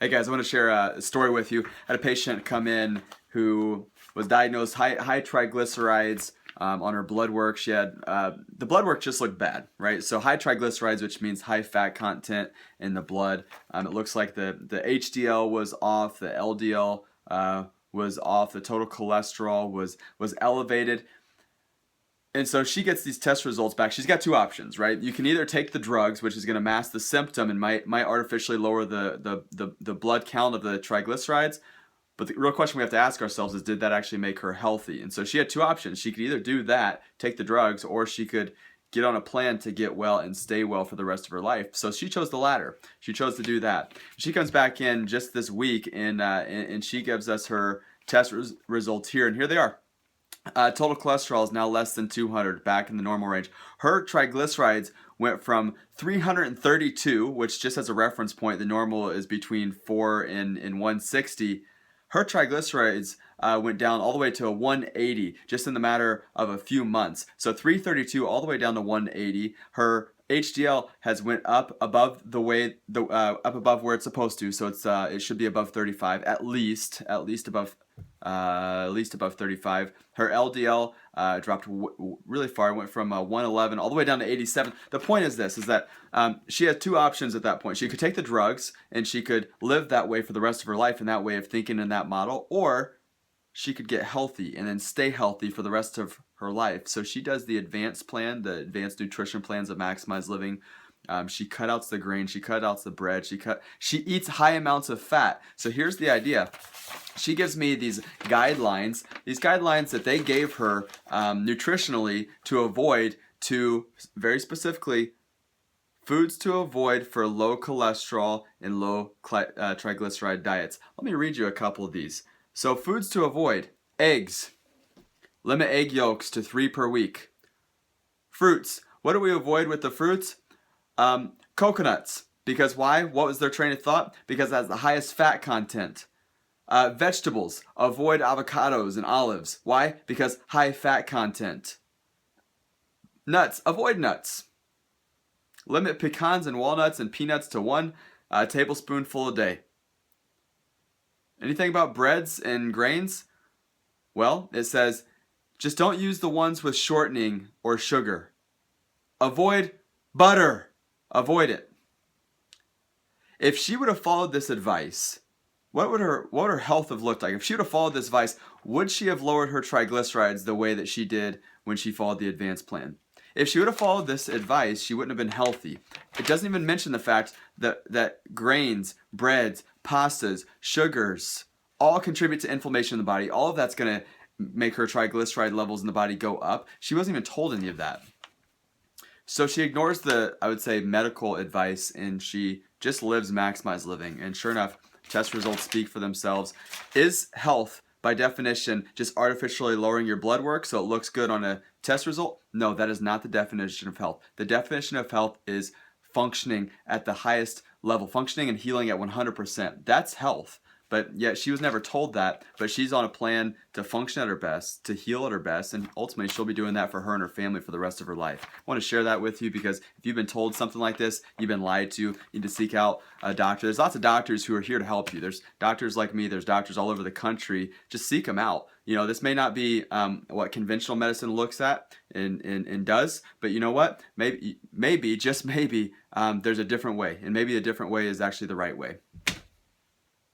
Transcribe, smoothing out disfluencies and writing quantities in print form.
Hey guys, I want to share a story with you. I had a patient come in who was diagnosed high triglycerides on her blood work. She had the blood work just looked bad, right? So high triglycerides, which means high fat content in the blood. It looks like the HDL was off, the LDL was off, the total cholesterol was elevated. And so she gets these test results back. She's got two options, right? You can either take the drugs, which is going to mask the symptom and might artificially lower the blood count of the triglycerides. But the real question we have to ask ourselves is, did that actually make her healthy? And so she had two options. She could either do that, take the drugs, or she could get on a plan to get well and stay well for the rest of her life. So she chose the latter. She chose to do that. She comes back in just this week, and she gives us her test results here, and here they are. Total cholesterol is now less than 200, back in the normal range. Her triglycerides went from 332, which just as a reference point, the normal is between 4 and 160. Her triglycerides went down all the way to a 180 just in the matter of a few months. So 332 all the way down to 180. Her HDL has went up above up above where it's supposed to, so it should be above 35 at least above 35. Her LDL dropped really far. It went from 111 all the way down to 87. The point is this: is that she had two options at that point. She could take the drugs and she could live that way for the rest of her life in that way of thinking in that model, or she could get healthy and then stay healthy for the rest of her life. So she does the advanced plan, the advanced nutrition plans of MaxLiving. She cut out the grain, she cut out the bread, she eats high amounts of fat. So here's the idea. She gives me these guidelines that they gave her nutritionally to avoid, to very specifically foods to avoid for low cholesterol and low triglyceride diets. Let me read you a couple of these. So foods to avoid: eggs. Limit egg yolks to 3 per week. Fruits. What do we avoid with the fruits? Coconuts. Because why? What was their train of thought? Because it has the highest fat content. Vegetables. Avoid avocados and olives. Why? Because high fat content. Nuts. Avoid nuts. Limit pecans and walnuts and peanuts to 1 tablespoonful a day. Anything about breads and grains? Well, it says, just don't use the ones with shortening or sugar. Avoid butter. Avoid it. If she would have followed this advice, what would her health have looked like? If she would have followed this advice, would she have lowered her triglycerides the way that she did when she followed the advanced plan? If she would have followed this advice, she wouldn't have been healthy. It doesn't even mention the fact that grains, breads, pastas, sugars all contribute to inflammation in the body. All of that's going to make her triglyceride levels in the body go up. She wasn't even told any of that. So she ignores the, I would say, medical advice, and she just lives MaxLiving. And sure enough, test results speak for themselves. Is health, by definition, just artificially lowering your blood work so it looks good on a test result? No, that is not the definition of health. The definition of health is functioning at the highest level, functioning and healing at 100%. That's health. But yet she was never told that, but she's on a plan to function at her best, to heal at her best, and ultimately she'll be doing that for her and her family for the rest of her life. I want to share that with you because if you've been told something like this, you've been lied to, you need to seek out a doctor. There's lots of doctors who are here to help you. There's doctors like me, there's doctors all over the country. Just seek them out. You know, this may not be what conventional medicine looks at and does, but you know what? Maybe, just maybe, there's a different way, and maybe a different way is actually the right way.